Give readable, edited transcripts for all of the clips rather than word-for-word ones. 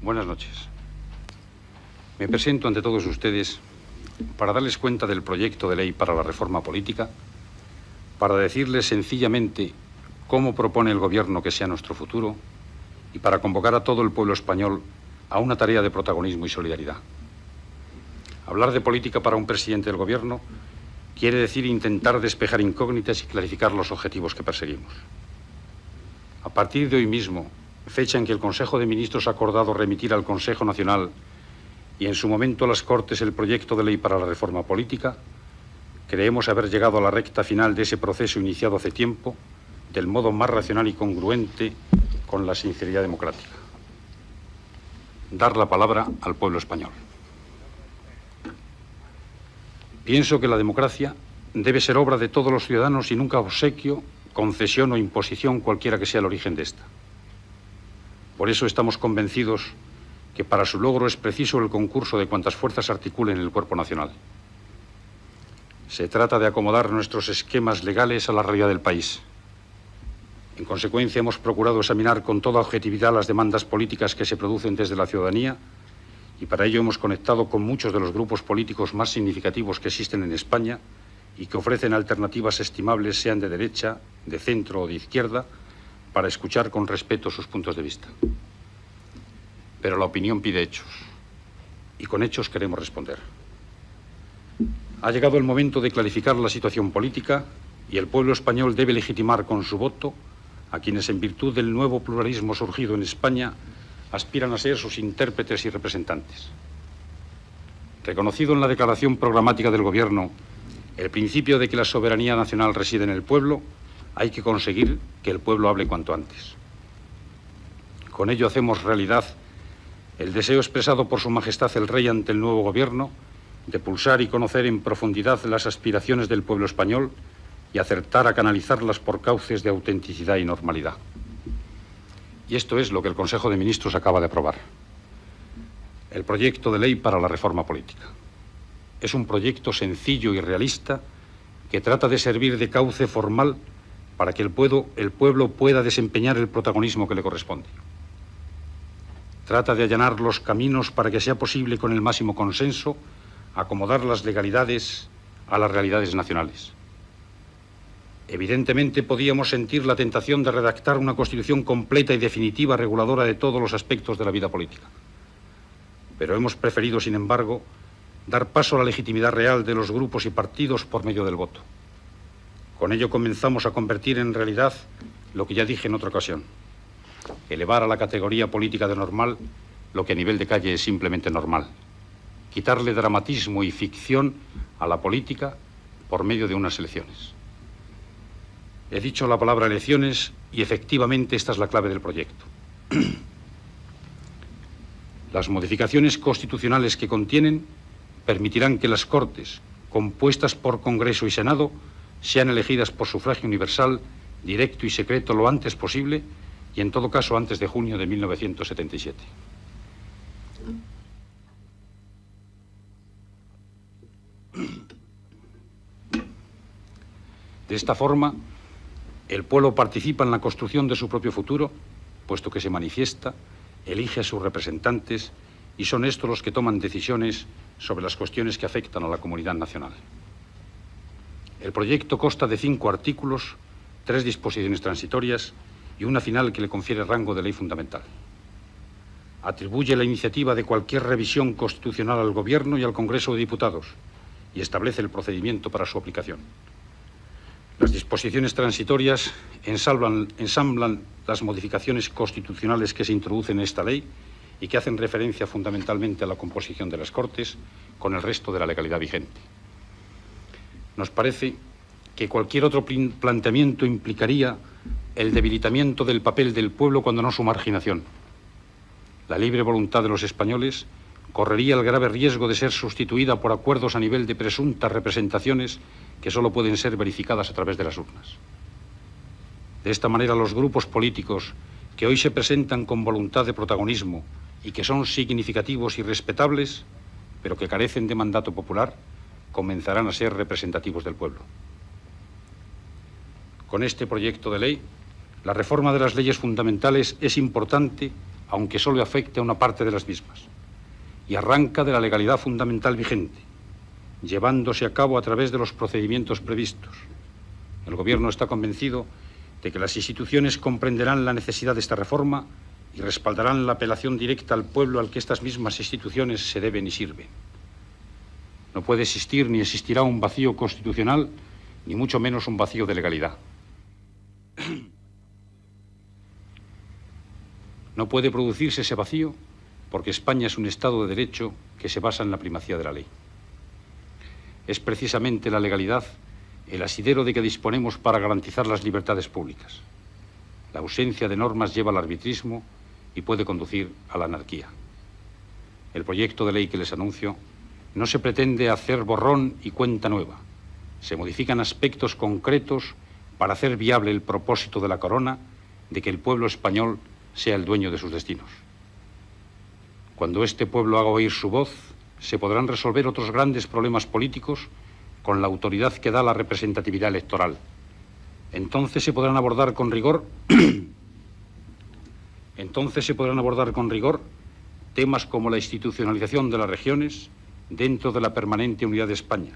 Buenas noches. Me presento ante todos ustedes para darles cuenta del proyecto de ley para la reforma política, para decirles sencillamente cómo propone el Gobierno que sea nuestro futuro y para convocar a todo el pueblo español a una tarea de protagonismo y solidaridad. Hablar de política para un presidente del Gobierno quiere decir intentar despejar incógnitas y clarificar los objetivos que perseguimos. A partir de hoy mismo, fecha en que el Consejo de Ministros ha acordado remitir al Consejo Nacional y en su momento a las Cortes el proyecto de ley para la reforma política, creemos haber llegado a la recta final de ese proceso iniciado hace tiempo del modo más racional y congruente con la sinceridad democrática. Dar la palabra al pueblo español. Pienso que la democracia debe ser obra de todos los ciudadanos y nunca obsequio, concesión o imposición cualquiera que sea el origen de esta. Por eso estamos convencidos que para su logro es preciso el concurso de cuantas fuerzas articulen el cuerpo nacional. Se trata de acomodar nuestros esquemas legales a la realidad del país. En consecuencia, hemos procurado examinar con toda objetividad las demandas políticas que se producen desde la ciudadanía y para ello hemos conectado con muchos de los grupos políticos más significativos que existen en España y que ofrecen alternativas estimables, sean de derecha, de centro o de izquierda, para escuchar con respeto sus puntos de vista. Pero la opinión pide hechos, y con hechos queremos responder. Ha llegado el momento de clarificar la situación política y el pueblo español debe legitimar con su voto a quienes, en virtud del nuevo pluralismo surgido en España, aspiran a ser sus intérpretes y representantes. Reconocido en la declaración programática del Gobierno el principio de que la soberanía nacional reside en el pueblo, hay que conseguir que el pueblo hable cuanto antes. Con ello hacemos realidad el deseo expresado por Su Majestad el Rey ante el nuevo Gobierno de pulsar y conocer en profundidad las aspiraciones del pueblo español y acertar a canalizarlas por cauces de autenticidad y normalidad. Y esto es lo que el Consejo de Ministros acaba de aprobar. El proyecto de ley para la reforma política. Es un proyecto sencillo y realista que trata de servir de cauce formal para que el pueblo pueda desempeñar el protagonismo que le corresponde. Trata de allanar los caminos para que sea posible, con el máximo consenso, acomodar las legalidades a las realidades nacionales. Evidentemente podíamos sentir la tentación de redactar una constitución completa y definitiva reguladora de todos los aspectos de la vida política. Pero hemos preferido, sin embargo, dar paso a la legitimidad real de los grupos y partidos por medio del voto. Con ello comenzamos a convertir en realidad lo que ya dije en otra ocasión: elevar a la categoría política de normal lo que a nivel de calle es simplemente normal. Quitarle dramatismo y ficción a la política por medio de unas elecciones. He dicho la palabra elecciones y efectivamente esta es la clave del proyecto. Las modificaciones constitucionales que contienen permitirán que las Cortes, compuestas por Congreso y Senado, sean elegidas por sufragio universal, directo y secreto lo antes posible y en todo caso antes de junio de 1977. De esta forma, el pueblo participa en la construcción de su propio futuro, puesto que se manifiesta, elige a sus representantes y son estos los que toman decisiones sobre las cuestiones que afectan a la comunidad nacional. El proyecto consta de 5 artículos, 3 disposiciones transitorias y una final que le confiere rango de ley fundamental. Atribuye la iniciativa de cualquier revisión constitucional al Gobierno y al Congreso de Diputados y establece el procedimiento para su aplicación. Las disposiciones transitorias ensamblan las modificaciones constitucionales que se introducen en esta ley y que hacen referencia fundamentalmente a la composición de las Cortes con el resto de la legalidad vigente. Nos parece que cualquier otro planteamiento implicaría el debilitamiento del papel del pueblo, cuando no su marginación. La libre voluntad de los españoles correría el grave riesgo de ser sustituida por acuerdos a nivel de presuntas representaciones que solo pueden ser verificadas a través de las urnas. De esta manera, los grupos políticos que hoy se presentan con voluntad de protagonismo y que son significativos y respetables, pero que carecen de mandato popular, comenzarán a ser representativos del pueblo. Con este proyecto de ley, la reforma de las leyes fundamentales es importante aunque solo afecte a una parte de las mismas, y arranca de la legalidad fundamental vigente, llevándose a cabo a través de los procedimientos previstos. El Gobierno está convencido de que las instituciones comprenderán la necesidad de esta reforma y respaldarán la apelación directa al pueblo al que estas mismas instituciones se deben y sirven. No puede existir ni existirá un vacío constitucional, ni mucho menos un vacío de legalidad. No puede producirse ese vacío porque España es un Estado de Derecho que se basa en la primacía de la ley. Es precisamente la legalidad el asidero de que disponemos para garantizar las libertades públicas. La ausencia de normas lleva al arbitrismo y puede conducir a la anarquía. El proyecto de ley que les anuncio no se pretende hacer borrón y cuenta nueva. Se modifican aspectos concretos para hacer viable el propósito de la Corona de que el pueblo español sea el dueño de sus destinos. Cuando este pueblo haga oír su voz, se podrán resolver otros grandes problemas políticos con la autoridad que da la representatividad electoral. Entonces se podrán abordar con rigor temas como la institucionalización de las regiones dentro de la permanente unidad de España,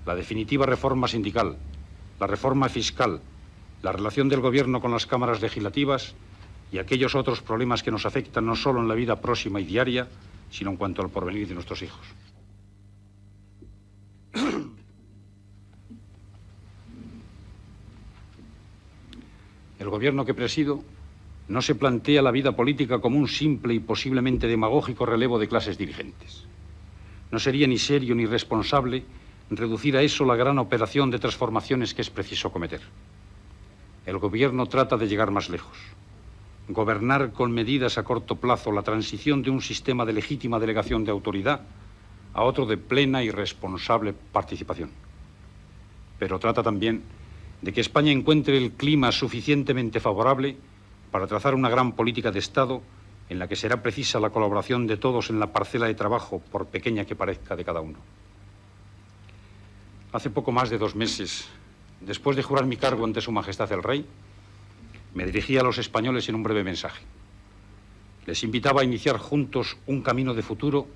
la definitiva reforma sindical, la reforma fiscal, la relación del Gobierno con las cámaras legislativas y aquellos otros problemas que nos afectan no solo en la vida próxima y diaria, sino en cuanto al porvenir de nuestros hijos. El Gobierno que presido no se plantea la vida política como un simple y posiblemente demagógico relevo de clases dirigentes. No sería ni serio ni responsable reducir a eso la gran operación de transformaciones que es preciso cometer. El Gobierno trata de llegar más lejos. Gobernar con medidas a corto plazo la transición de un sistema de legítima delegación de autoridad a otro de plena y responsable participación. Pero trata también de que España encuentre el clima suficientemente favorable para trazar una gran política de Estado en la que será precisa la colaboración de todos en la parcela de trabajo, por pequeña que parezca, de cada uno. Hace poco más de 2 meses, después de jurar mi cargo ante Su Majestad el Rey, me dirigí a los españoles en un breve mensaje. Les invitaba a iniciar juntos un camino de futuro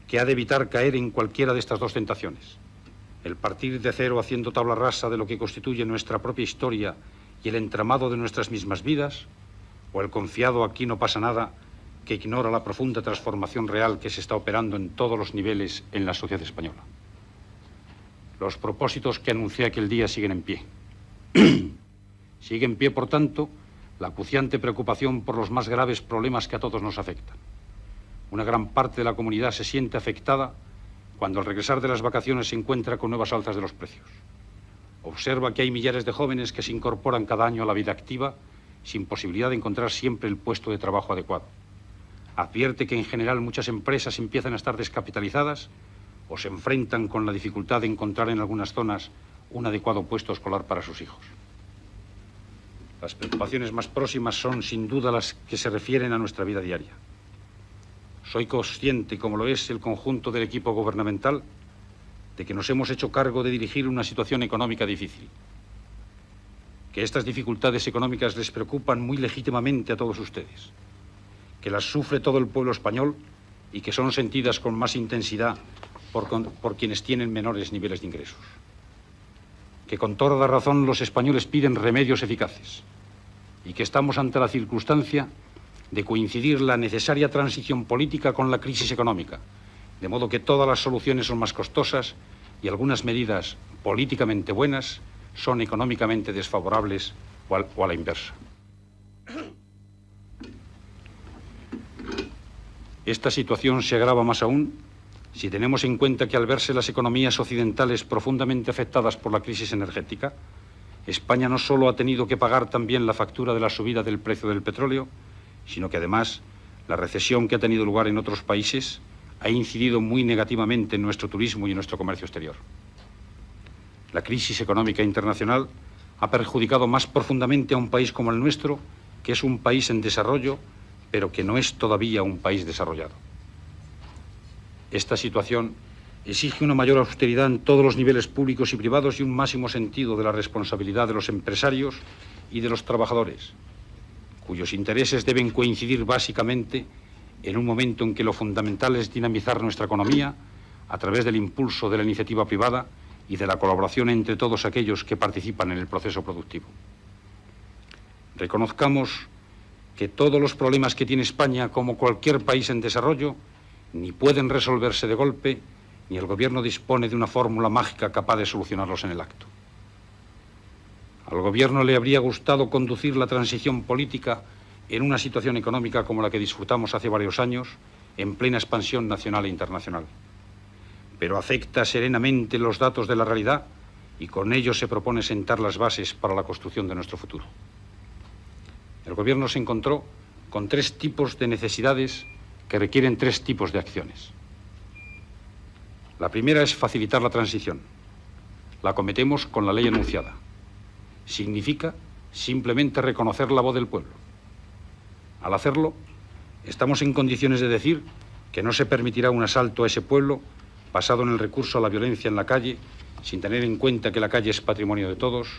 que ha de evitar caer en cualquiera de estas dos tentaciones. El partir de cero haciendo tabla rasa de lo que constituye nuestra propia historia y el entramado de nuestras mismas vidas, o el confiado aquí no pasa nada que ignora la profunda transformación real que se está operando en todos los niveles en la sociedad española. Los propósitos que anuncié aquel día siguen en pie. Sigue en pie, por tanto, la acuciante preocupación por los más graves problemas que a todos nos afectan. Una gran parte de la comunidad se siente afectada cuando al regresar de las vacaciones se encuentra con nuevas alzas de los precios. Observa que hay millares de jóvenes que se incorporan cada año a la vida activa sin posibilidad de encontrar siempre el puesto de trabajo adecuado. Advierte que en general muchas empresas empiezan a estar descapitalizadas o se enfrentan con la dificultad de encontrar en algunas zonas un adecuado puesto escolar para sus hijos. Las preocupaciones más próximas son, sin duda, las que se refieren a nuestra vida diaria. Soy consciente, como lo es el conjunto del equipo gubernamental, de que nos hemos hecho cargo de dirigir una situación económica difícil. Que estas dificultades económicas les preocupan muy legítimamente a todos ustedes. Que las sufre todo el pueblo español y que son sentidas con más intensidad por quienes tienen menores niveles de ingresos. Que con toda razón los españoles piden remedios eficaces y que estamos ante la circunstancia de coincidir la necesaria transición política con la crisis económica, de modo que todas las soluciones son más costosas y algunas medidas políticamente buenas son económicamente desfavorables o a la inversa. Esta situación se agrava más aún si tenemos en cuenta que al verse las economías occidentales profundamente afectadas por la crisis energética, España no solo ha tenido que pagar también la factura de la subida del precio del petróleo, sino que además la recesión que ha tenido lugar en otros países ha incidido muy negativamente en nuestro turismo y en nuestro comercio exterior. La crisis económica internacional ha perjudicado más profundamente a un país como el nuestro, que es un país en desarrollo, pero que no es todavía un país desarrollado. Esta situación exige una mayor austeridad en todos los niveles públicos y privados y un máximo sentido de la responsabilidad de los empresarios y de los trabajadores, cuyos intereses deben coincidir básicamente en un momento en que lo fundamental es dinamizar nuestra economía a través del impulso de la iniciativa privada y de la colaboración entre todos aquellos que participan en el proceso productivo. Reconozcamos que todos los problemas que tiene España, como cualquier país en desarrollo, ni pueden resolverse de golpe, ni el Gobierno dispone de una fórmula mágica capaz de solucionarlos en el acto. Al Gobierno le habría gustado conducir la transición política en una situación económica como la que disfrutamos hace varios años, en plena expansión nacional e internacional. Pero acepta serenamente los datos de la realidad y con ello se propone sentar las bases para la construcción de nuestro futuro. El Gobierno se encontró con 3 tipos de necesidades que requieren 3 tipos de acciones. La primera es facilitar la transición. La acometemos con la ley enunciada. Significa simplemente reconocer la voz del pueblo. Al hacerlo, estamos en condiciones de decir que no se permitirá un asalto a ese pueblo basado en el recurso a la violencia en la calle, sin tener en cuenta que la calle es patrimonio de todos,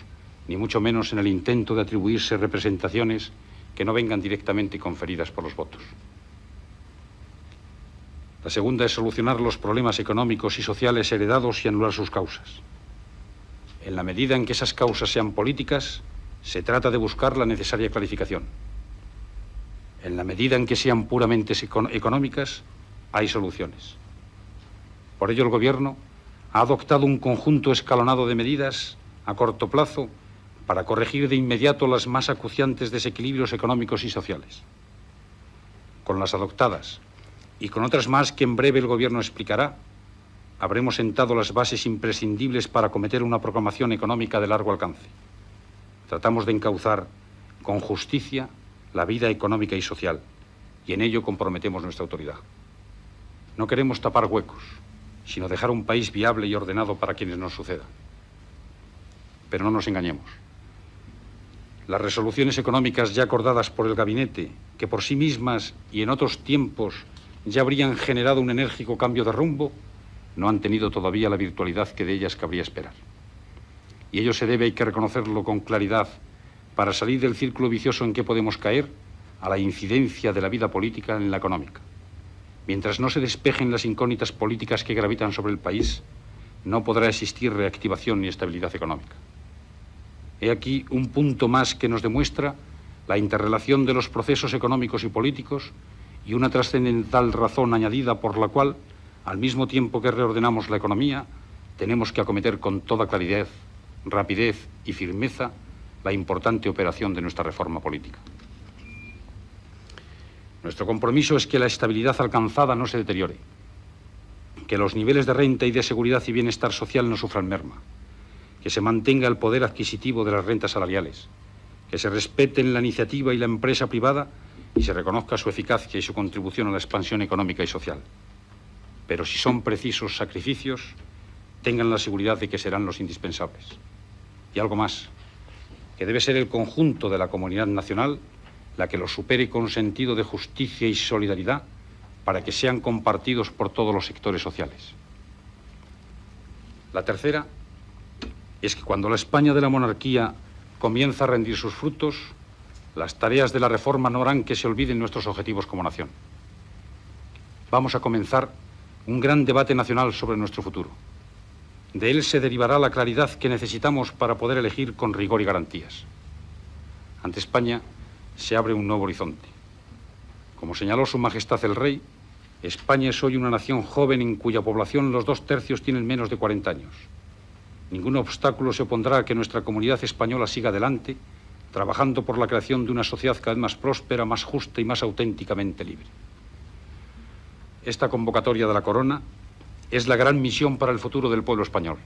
ni mucho menos en el intento de atribuirse representaciones que no vengan directamente conferidas por los votos. La segunda es solucionar los problemas económicos y sociales heredados y anular sus causas. En la medida en que esas causas sean políticas, se trata de buscar la necesaria clarificación. En la medida en que sean puramente económicas, hay soluciones. Por ello, el Gobierno ha adoptado un conjunto escalonado de medidas a corto plazo para corregir de inmediato las más acuciantes desequilibrios económicos y sociales. Con las adoptadas y con otras más que en breve el Gobierno explicará, habremos sentado las bases imprescindibles para acometer una proclamación económica de largo alcance. Tratamos de encauzar con justicia la vida económica y social, y en ello comprometemos nuestra autoridad. No queremos tapar huecos, sino dejar un país viable y ordenado para quienes nos sucedan. Pero no nos engañemos. Las resoluciones económicas ya acordadas por el Gabinete, que por sí mismas y en otros tiempos ya habrían generado un enérgico cambio de rumbo, no han tenido todavía la virtualidad que de ellas cabría esperar. Y ello se debe, hay que reconocerlo con claridad, para salir del círculo vicioso en que podemos caer, a la incidencia de la vida política en la económica. Mientras no se despejen las incógnitas políticas que gravitan sobre el país, no podrá existir reactivación ni estabilidad económica. He aquí un punto más que nos demuestra la interrelación de los procesos económicos y políticos y una trascendental razón añadida por la cual, al mismo tiempo que reordenamos la economía, tenemos que acometer con toda claridad, rapidez y firmeza la importante operación de nuestra reforma política. Nuestro compromiso es que la estabilidad alcanzada no se deteriore, que los niveles de renta y de seguridad y bienestar social no sufran merma, que se mantenga el poder adquisitivo de las rentas salariales, que se respeten la iniciativa y la empresa privada y se reconozca su eficacia y su contribución a la expansión económica y social. Pero si son precisos sacrificios, tengan la seguridad de que serán los indispensables. Y algo más, que debe ser el conjunto de la comunidad nacional la que los supere con sentido de justicia y solidaridad para que sean compartidos por todos los sectores sociales. La tercera es que cuando la España de la monarquía comienza a rendir sus frutos, las tareas de la reforma no harán que se olviden nuestros objetivos como nación. Vamos a comenzar un gran debate nacional sobre nuestro futuro. De él se derivará la claridad que necesitamos para poder elegir con rigor y garantías. Ante España se abre un nuevo horizonte. Como señaló Su Majestad el Rey, España es hoy una nación joven en cuya población los 2/3 tienen menos de 40 años. Ningún obstáculo se opondrá a que nuestra comunidad española siga adelante, trabajando por la creación de una sociedad cada vez más próspera, más justa y más auténticamente libre. Esta convocatoria de la Corona es la gran misión para el futuro del pueblo español.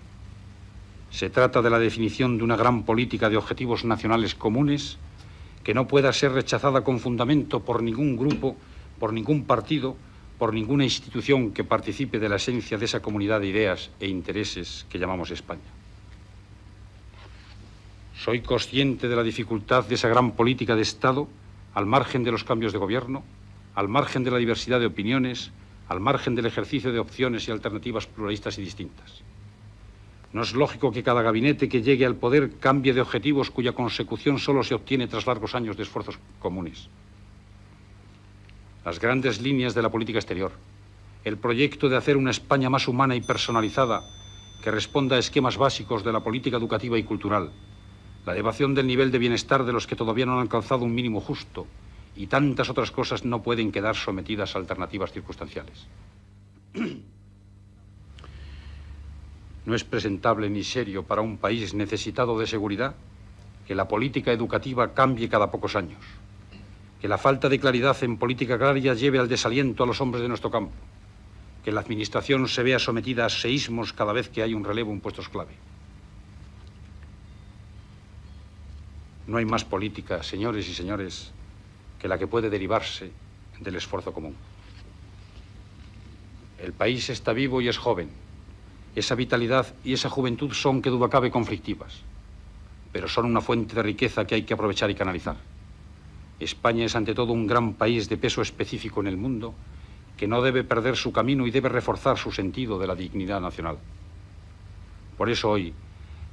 Se trata de la definición de una gran política de objetivos nacionales comunes que no pueda ser rechazada con fundamento por ningún grupo, por ningún partido, por ninguna institución que participe de la esencia de esa comunidad de ideas e intereses que llamamos España. Soy consciente de la dificultad de esa gran política de Estado, al margen de los cambios de gobierno, al margen de la diversidad de opiniones, al margen del ejercicio de opciones y alternativas pluralistas y distintas. No es lógico que cada gabinete que llegue al poder cambie de objetivos cuya consecución solo se obtiene tras largos años de esfuerzos comunes. Las grandes líneas de la política exterior, el proyecto de hacer una España más humana y personalizada que responda a esquemas básicos de la política educativa y cultural, la elevación del nivel de bienestar de los que todavía no han alcanzado un mínimo justo y tantas otras cosas no pueden quedar sometidas a alternativas circunstanciales. No es presentable ni serio para un país necesitado de seguridad que la política educativa cambie cada pocos años, que la falta de claridad en política agraria lleve al desaliento a los hombres de nuestro campo, que la administración se vea sometida a seísmos cada vez que hay un relevo en puestos clave. No hay más política, señores y señores, que la que puede derivarse del esfuerzo común. El país está vivo y es joven. Esa vitalidad y esa juventud son, que duda cabe, conflictivas, pero son una fuente de riqueza que hay que aprovechar y canalizar. España es ante todo un gran país de peso específico en el mundo que no debe perder su camino y debe reforzar su sentido de la dignidad nacional. Por eso hoy,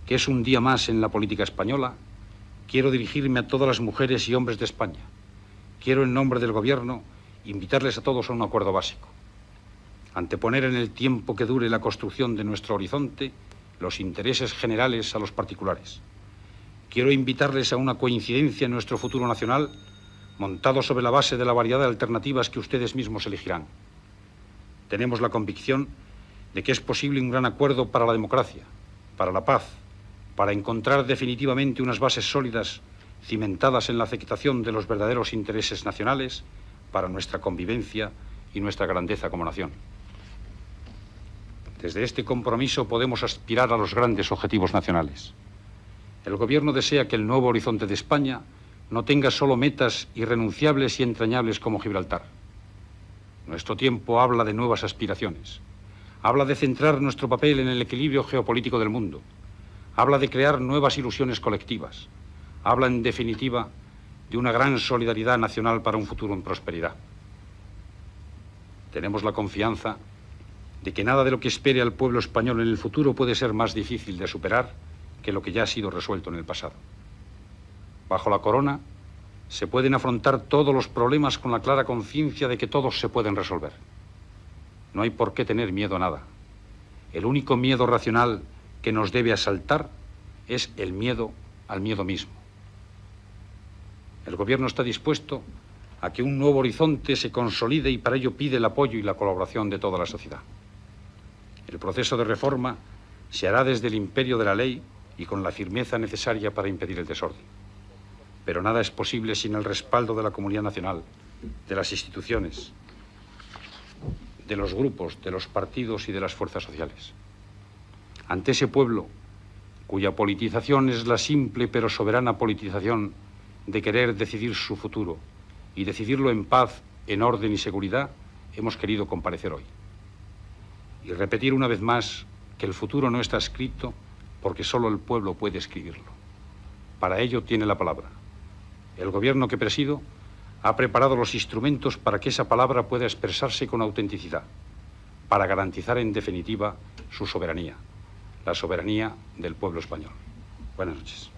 que es un día más en la política española, quiero dirigirme a todas las mujeres y hombres de España. Quiero, en nombre del Gobierno, invitarles a todos a un acuerdo básico. Anteponer en el tiempo que dure la construcción de nuestro horizonte los intereses generales a los particulares. Quiero invitarles a una coincidencia en nuestro futuro nacional, montado sobre la base de la variedad de alternativas que ustedes mismos elegirán. Tenemos la convicción de que es posible un gran acuerdo para la democracia, para la paz, para encontrar definitivamente unas bases sólidas cimentadas en la aceptación de los verdaderos intereses nacionales para nuestra convivencia y nuestra grandeza como nación. Desde este compromiso podemos aspirar a los grandes objetivos nacionales. El Gobierno desea que el nuevo horizonte de España no tenga solo metas irrenunciables y entrañables como Gibraltar. Nuestro tiempo habla de nuevas aspiraciones. Habla de centrar nuestro papel en el equilibrio geopolítico del mundo. Habla de crear nuevas ilusiones colectivas. Habla, en definitiva, de una gran solidaridad nacional para un futuro en prosperidad. Tenemos la confianza de que nada de lo que espere al pueblo español en el futuro puede ser más difícil de superar que lo que ya ha sido resuelto en el pasado. Bajo la corona se pueden afrontar todos los problemas con la clara conciencia de que todos se pueden resolver. No hay por qué tener miedo a nada. El único miedo racional que nos debe asaltar es el miedo al miedo mismo. El Gobierno está dispuesto a que un nuevo horizonte se consolide y para ello pide el apoyo y la colaboración de toda la sociedad. El proceso de reforma se hará desde el imperio de la ley y con la firmeza necesaria para impedir el desorden. Pero nada es posible sin el respaldo de la comunidad nacional, de las instituciones, de los grupos, de los partidos y de las fuerzas sociales. Ante ese pueblo, cuya politización es la simple pero soberana politización de querer decidir su futuro y decidirlo en paz, en orden y seguridad, hemos querido comparecer hoy. Y repetir una vez más que el futuro no está escrito porque solo el pueblo puede escribirlo. Para ello tiene la palabra. El Gobierno que presido ha preparado los instrumentos para que esa palabra pueda expresarse con autenticidad, para garantizar en definitiva su soberanía, la soberanía del pueblo español. Buenas noches.